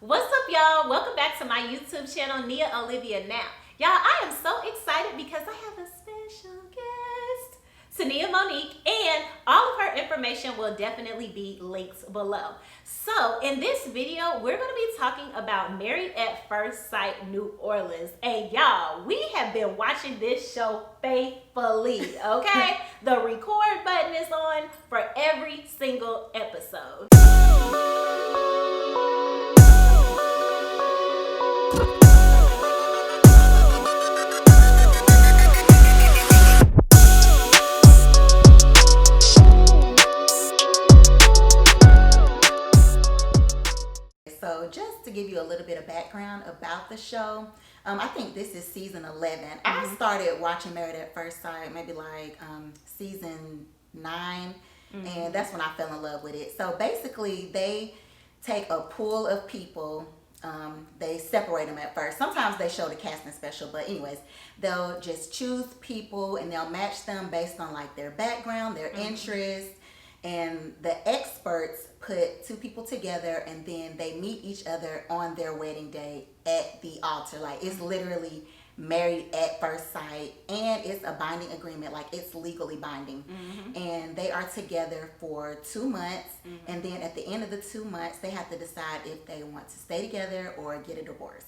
What's up, y'all? Welcome back to my YouTube channel, NiaOlivia Now. Y'all, I am so excited because I have a special guest, TENIA Monique, and all of her information will definitely be linked below. So in this video, we're going to be talking about Married at First Sight New Orleans. And y'all, we have been watching this show faithfully, okay? The record button is on for every single episode. So just to give you a little bit of background about the show, I think this is season 11. I started watching Married at First Sight maybe like season 9, and that's when I fell in love with it. So basically they take a pool of people, they separate them at first. Sometimes they show the casting special, but anyways, they'll just choose people and they'll match them based on like their background, their interests. And the experts put two people together and then they meet each other on their wedding day at the altar. Like, it's literally married at first sight, and it's a binding agreement. Like, it's legally binding. And they are together for 2 months. And then at the end of the 2 months, they have to decide if they want to stay together or get a divorce.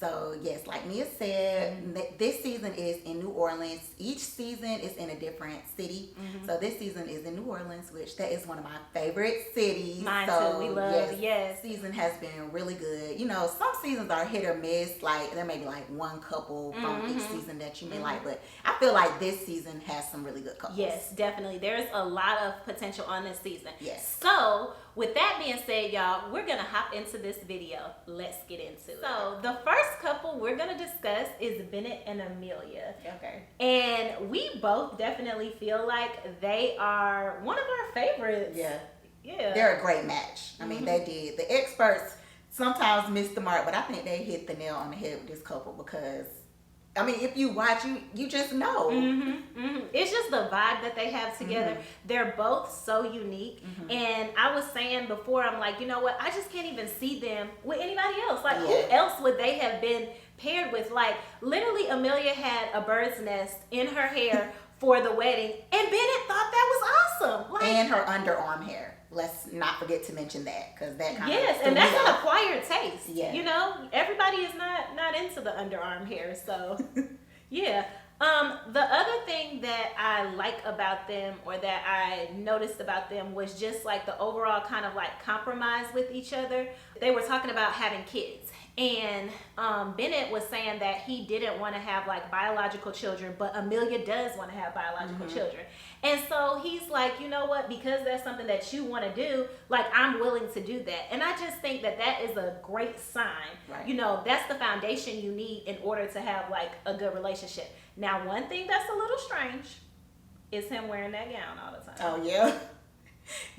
So yes, like Nia said, this season is in New Orleans. Each season is in a different city. So this season is in New Orleans, which that is one of my favorite cities. Mine so, too. We love yes. Season has been really good. You know, some seasons are hit or miss. Like, there may be like one couple from each season that you may like, but I feel like this season has some really good couples. Yes, definitely. There's a lot of potential on this season. Yes. So with that being said, y'all, we're gonna hop into this video. Let's get into it. So the first couple we're gonna discuss is Bennett and Amelia. Okay. And we both definitely feel like they are one of our favorites. Yeah. Yeah. They're a great match. I mean, they did. The experts sometimes miss the mark, but I think they hit the nail on the head with this couple because, I mean, if you watch, you just know. It's just the vibe that they have together. They're both so unique. And I was saying before, I'm like, you know what? I just can't even see them with anybody else. Like, who else would they have been paired with? Like, literally, Amelia had a bird's nest in her hair for the wedding, and Bennett thought that was awesome. Like, And her underarm hair. Let's not forget to mention that, because that kind of and that's an acquired taste. Yeah. You know, everybody is not into the underarm hair, so yeah. The other thing that I like about them, or that I noticed about them, was just like the overall kind of like compromise with each other. They were talking about having kids, and Bennett was saying that he didn't want to have like biological children, but Amelia does want to have biological children. And so he's like, you know what, because that's something that you want to do, like, I'm willing to do that. And I just think that that is a great sign. Right. You know, that's the foundation you need in order to have like a good relationship. Now, one thing that's a little strange is him wearing that gown all the time. Oh yeah.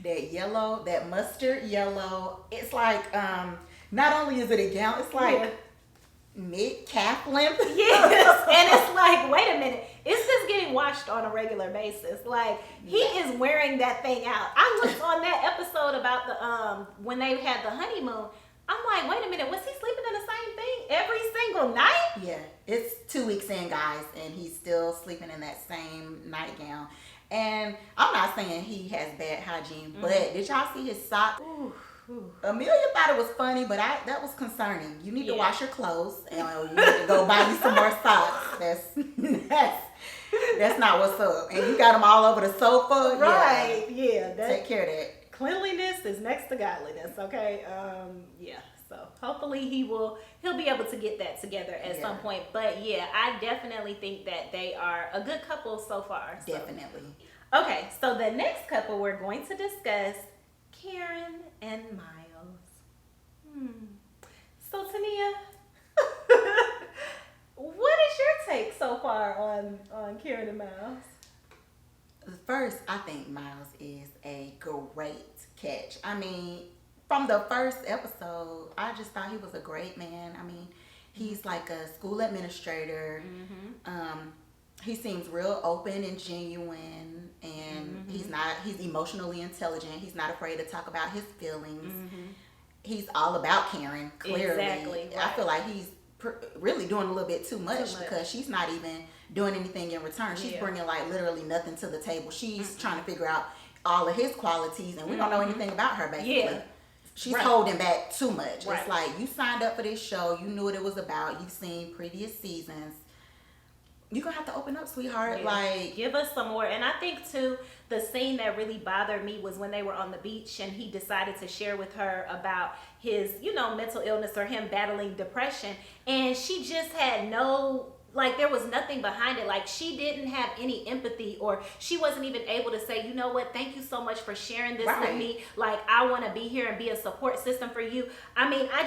That yellow, that mustard yellow. It's like, not only is it a gown, it's like mid-calf length. Yes. And it's like, wait a minute, is this getting washed on a regular basis? Like, he is wearing that thing out. I looked on that episode about the when they had the honeymoon. I'm like, wait a minute, was he sleeping in the same thing every single night? Yeah, it's 2 weeks in, guys, and he's still sleeping in that same nightgown. And I'm not saying he has bad hygiene, but did y'all see his socks? Amelia thought it was funny, but that was concerning. You need to wash your clothes, and you need to go buy you some more socks. That's not what's up. And you got them all over the sofa. Right? Yeah. Take care of that. Cleanliness is next to godliness. Okay. So hopefully he'll be able to get that together at some point. But yeah, I definitely think that they are a good couple so far. So. Definitely. Okay, so the next couple we're going to discuss, Karen and Miles. So TENIA, what is your take so far on Karen and Miles? First, I think Miles is a great catch. I mean, from the first episode, I just thought he was a great man. I mean, he's like a school administrator. He seems real open and genuine, and he's emotionally intelligent. He's not afraid to talk about his feelings. he's all about Karen, clearly. Exactly. Right. I feel like he's really doing a little bit too much because she's not even doing anything in return. She's bringing like literally nothing to the table. She's trying to figure out all of his qualities, and we don't know anything about her, basically. Yeah. She's holding back too much. It's like, you signed up for this show. You knew what it was about. You've seen previous seasons. You're going to have to open up, sweetheart. Yeah. Like, give us some more. And I think, too, the scene that really bothered me was when they were on the beach and he decided to share with her about his, you know, mental illness or him battling depression. And she just had no... Like, there was nothing behind it. Like, she didn't have any empathy, or she wasn't even able to say, you know what, thank you so much for sharing this with me. Like, I want to be here and be a support system for you. I mean, I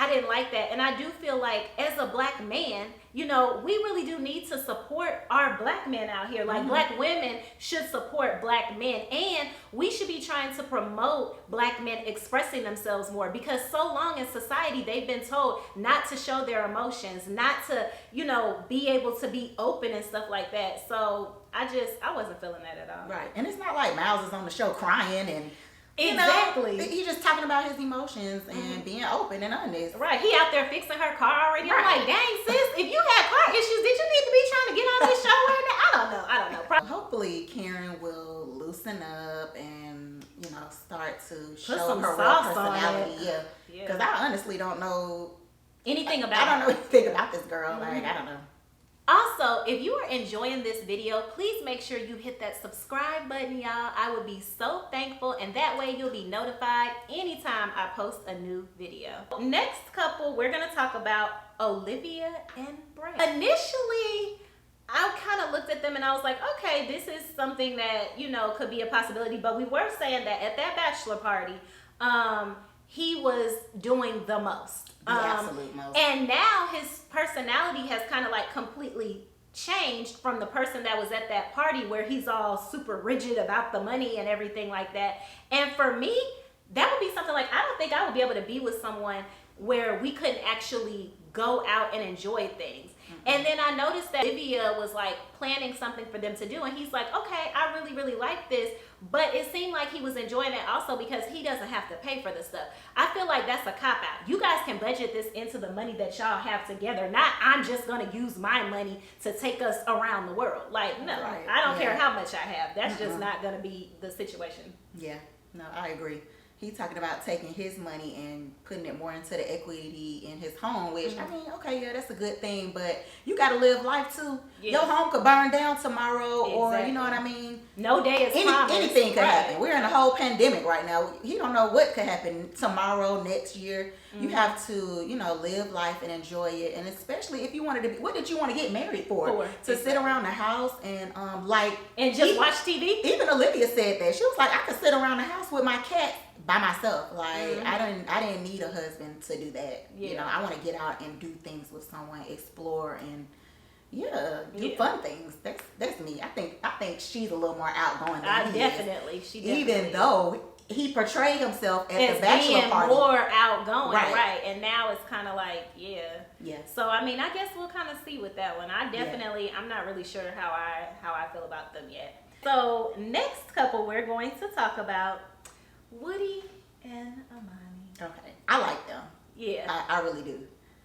didn't like that. And I do feel like, as a black man, you know, we really do need to support our black men out here. Like, black women should support black men. And we should be trying to promote black men expressing themselves more, because so long in society, they've been told not to show their emotions, not to, you know, be able to be open and stuff like that. So I wasn't feeling that at all. Right. And it's not like Miles is on the show crying and exactly. He's just talking about his emotions and being open and honest. Right. He out there fixing her car already. I'm like, dang, sis, if you had car issues, did you need to be trying to get on this show right now? I don't know. Hopefully Karen will loosen up and, you know, start to Put show some her real sauce personality. on it. Yeah. Because I honestly don't know anything about I don't know anything about this girl. Like, I don't know. Also, if you are enjoying this video, please make sure you hit that subscribe button, y'all. I would be so thankful, and that way you'll be notified anytime I post a new video. Next couple, we're going to talk about Olivia and Brent. Initially, I kind of looked at them and I was like, okay, this is something that, you know, could be a possibility. But we were saying that at that bachelor party, he was doing the most. The absolute most. And now his personality has kind of like completely changed from the person that was at that party, where he's all super rigid about the money and everything like that. And for me, that would be something like, I don't think I would be able to be with someone where we couldn't actually go out and enjoy things. And then I noticed that Olivia was like planning something for them to do, and he's like, okay, I really, really like this. But it seemed like he was enjoying it also because he doesn't have to pay for the stuff. I feel like that's a cop-out. You guys can budget this into the money that y'all have together. Not, I'm just going to use my money to take us around the world. Like, no, I don't care how much I have. That's just not going to be the situation. Yeah, no, I agree. He's talking about taking his money and putting it more into the equity in his home, which, I mean, okay, yeah, that's a good thing, but you got to live life too. Yeah. Your home could burn down tomorrow, or, you know what I mean? No day is promised. Anything could happen. We're in a whole pandemic right now. You don't know what could happen tomorrow, next year. You have to, you know, live life and enjoy it. And especially if you wanted to be, what did you want to get married for? To sit around the house and and just watch TV? Even Olivia said that. She was like, I could sit around the house with my cat by myself. Like, I didn't need a husband to do that. You know, I want to get out and do things with someone, explore and do fun things. That's me. I think she's a little more outgoing than he definitely. She definitely. Even though he portrayed himself at the bachelor being party more outgoing, right? And now it's kind of like, yeah. So I mean, I guess we'll kind of see with that one. I'm not really sure how I feel about them yet. So next couple we're going to talk about, Woody and Amani. Okay, I like them. Yeah, I really do.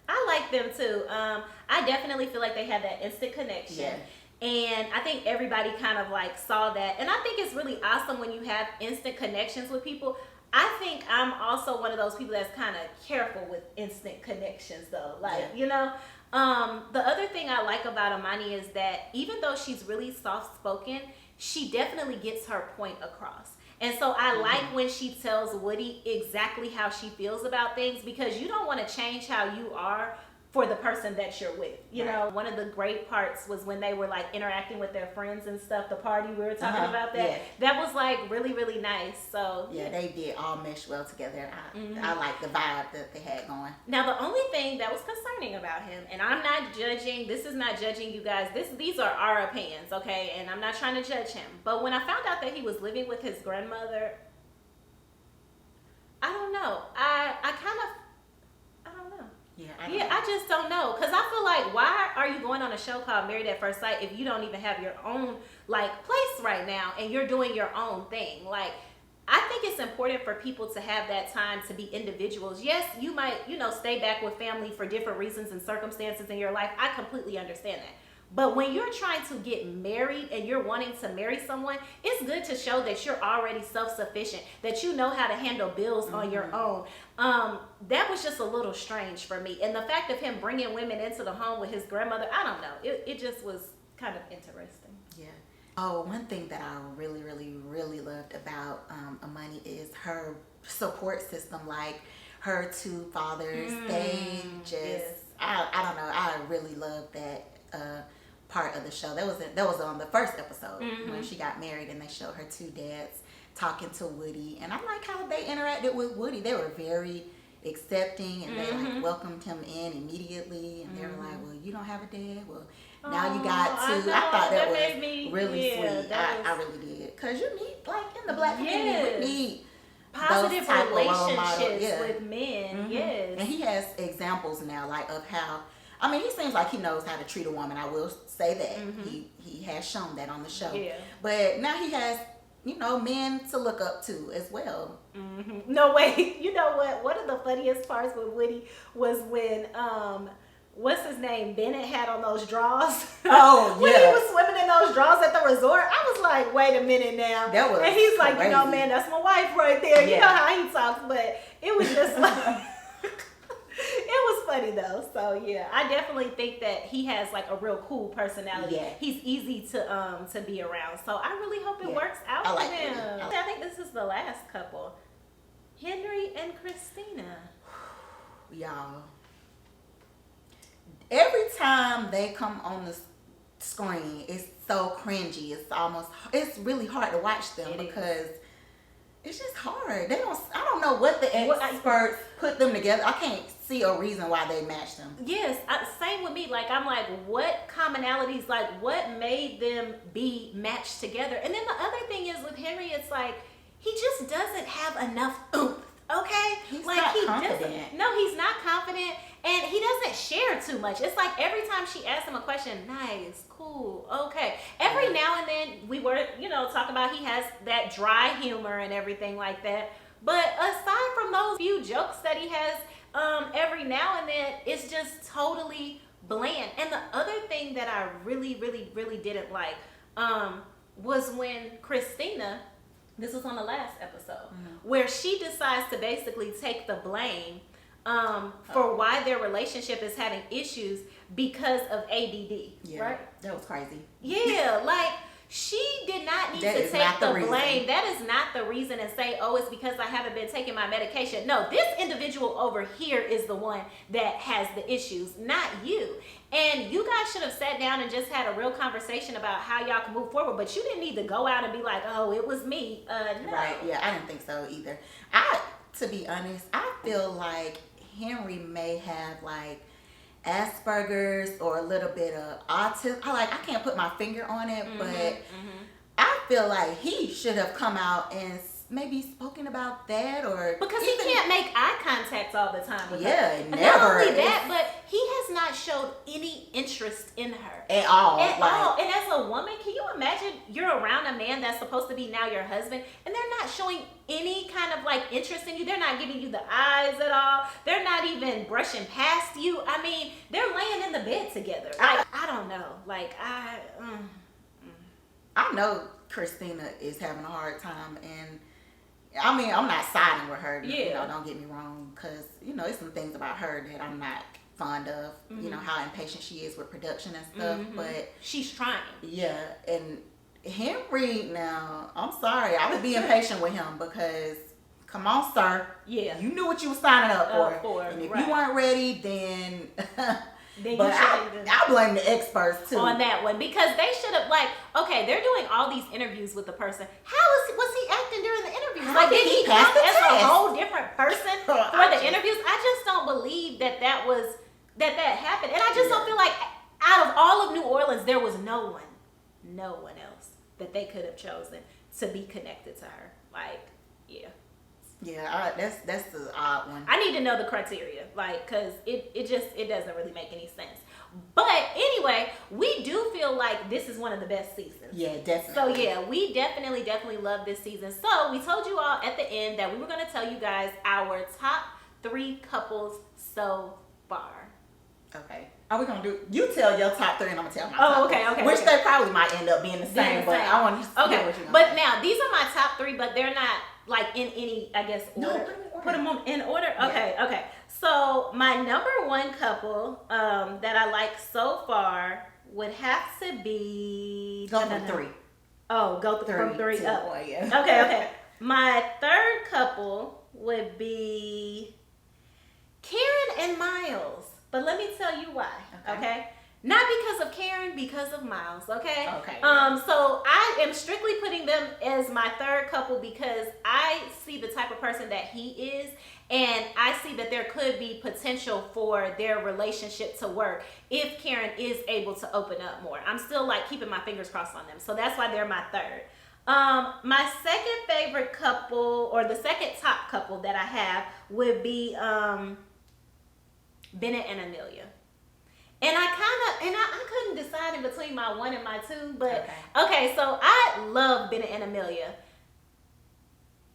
I like them too. I definitely feel like they have that instant connection. Yeah. And I think everybody kind of like saw that. And I think it's really awesome when you have instant connections with people. I think I'm also one of those people that's kind of careful with instant connections though. Like, you know, the other thing I like about Amani is that even though she's really soft-spoken, she definitely gets her point across. And so I like when she tells Woody exactly how she feels about things, because you don't want to change how you are for the person that you're with. You know, one of the great parts was when they were like interacting with their friends and stuff, the party we were talking about that. Yeah. That was like really, really nice. So yeah, they did all mesh well together. I like the vibe that they had going. Now the only thing that was concerning about him, and I'm not judging, this is not judging you guys, these are our opinions, okay? And I'm not trying to judge him. But when I found out that he was living with his grandmother, I don't know. I don't know. Yeah, I just don't know, because I feel like, why are you going on a show called Married at First Sight if you don't even have your own like place right now and you're doing your own thing? Like, I think it's it's important for people to have that time to be individuals. Yes, you might, stay back with family for different reasons and circumstances in your life. I completely understand that. But when you're trying to get married and you're wanting to marry someone, it's good to show that you're already self-sufficient, that you know how to handle bills on your own. That was just a little strange for me. And the fact of him bringing women into the home with his grandmother, I don't know. It just was kind of interesting. Yeah. Oh, one thing that I really, really, really loved about Amani is her support system. Like her two fathers, they just, I don't know. I really loved that part of the show. That was on the first episode when she got married and they showed her two dads talking to Woody. And I like how they interacted with Woody. They were very accepting and they like welcomed him in immediately. And they were like, well, you don't have a dad? Well, now you got two. I thought that was really sweet. I really did. Because you need, like in the black community, we need positive relationships with men. And he has examples now, like of how, I mean, he seems like he knows how to treat a woman. I will say that. He has shown that on the show. Yeah. But now he has, men to look up to as well. No, wait. You know what? One of the funniest parts with Woody was when, what's his name? Bennett had on those drawers. Oh, when he was swimming in those drawers at the resort. I was like, wait a minute now. That was And he's crazy. like, man, that's my wife right there. You know how he talks. But it was just like... It was funny though, so yeah, I definitely think that he has like a real cool personality. Yeah. He's easy to be around, so I really hope it works out for him. I think this is the last couple, Henry and Christina. Y'all, every time they come on the screen, it's so cringy. It's really hard to watch them because it's just hard. I don't know what the experts put them together. I can't see a reason why they matched them. Yes, same with me. Like, I'm like, what commonalities, like what made them be matched together? And then the other thing is with Henry, it's like, he just doesn't have enough oomph, okay? He's not confident. He's not confident, and he doesn't share too much. It's like every time she asks him a question, nice, cool, okay. Every now and then we were, talking about he has that dry humor and everything like that. But aside from those few jokes that he has, every now and then, it's just totally bland. And the other thing that I really, really, really didn't like was when Christina, this was on the last episode, where she decides to basically take the blame for why their relationship is having issues because of ADD. Yeah, right? That was crazy. Yeah, like... She did not need to take the blame. That is not the reason and say, oh, it's because I haven't been taking my medication. No, this individual over here is the one that has the issues, not you. And you guys should have sat down and just had a real conversation about how y'all can move forward. But you didn't need to go out and be like, oh, it was me. No. Right, yeah, I didn't think so either. To be honest, I feel like Henry may have like Asperger's or a little bit of autism. I can't put my finger on it, but I feel like he should have come out and maybe spoken about that, or because he can't make eye contact all the time with her. Never. Not only that, but he has not showed any interest in her at all. And as a woman, can you imagine you're around a man that's supposed to be now your husband, and they're not showing any kind of like interest in you? They're not giving you the eyes at all. They're not even brushing past you. I mean, they're laying in the bed together. Like, I don't know. Like, I know Christina is having a hard time, and I mean, I'm not siding with her. Don't get me wrong, because it's some things about her that I'm not fond of. How impatient she is with production and stuff, but she's trying. Yeah, and Henry, now I'm sorry, I would be impatient with him because, come on, sir. Yeah, you knew what you were signing up for, and if you weren't ready, then. But I blame the experts too on that one, because they should have they're doing all these interviews with the person. Was he acting during the interviews? Like, did he come as a whole different person for the interviews? I just don't believe that happened, and I just don't feel like out of all of New Orleans there was no one else that they could have chosen to be connected to her. Like, yeah. Yeah, that's the odd one. I need to know the criteria, like, because it doesn't really make any sense. But anyway, we do feel like this is one of the best seasons. Yeah, definitely. So yeah, we definitely love this season. So we told you all at the end that we were going to tell you guys our top 3 couples so far. Okay. Are we gonna do? You tell your top 3, and I'm gonna tell my. Oh, top okay. Which they probably might end up being the same, but I want to. Okay. What you're But now these are my top 3, but they're not like in any, I guess, order. No, put them in order. Yeah. Okay. So my number 1 couple that I like so far would have to be. Go from 3. Oh, go from 3 to up. 1, yeah. Okay. My 3rd couple would be Karen and Miles. But let me tell you why, okay? Not because of Karen, because of Miles, okay? Okay. So I am strictly putting them as my 3rd couple because I see the type of person that he is, and I see that there could be potential for their relationship to work if Karen is able to open up more. I'm still like keeping my fingers crossed on them. So that's why they're my 3rd. My 2nd favorite couple, or the 2nd top couple that I have, would be Bennett and Amelia. And I couldn't decide in between my 1 and my 2, but okay, so I love Bennett and Amelia.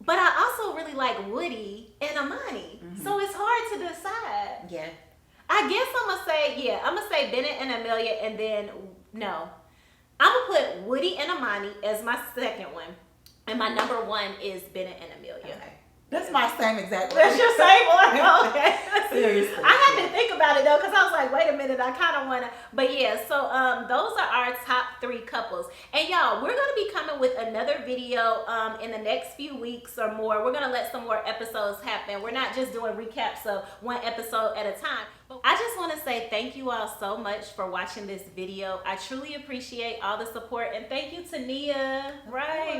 But I also really like Woody and Amani. So it's hard to decide. Yeah. I guess I'm gonna say Bennett and Amelia, and then no. I'm gonna put Woody and Amani as my 2nd one. And my number 1 is Bennett and Amelia. Okay. That's my same exact one. That's your same one? Okay. Seriously. I had to think about it though, because I was like, wait a minute, I kind of want to. But yeah, so those are our top 3 couples. And y'all, we're going to be coming with another video in the next few weeks or more. We're going to let some more episodes happen. We're not just doing recaps of 1 episode at a time. I just want to say thank you all so much for watching this video. I truly appreciate all the support, and thank you to Nia,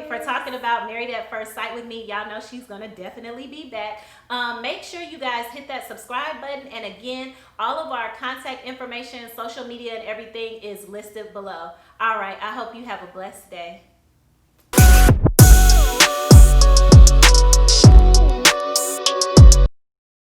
for talking about Married at First Sight with me. Y'all know she's gonna definitely be back. Make sure you guys hit that subscribe button, and again, all of our contact information, social media, and everything is listed below. All right, I hope you have a blessed day.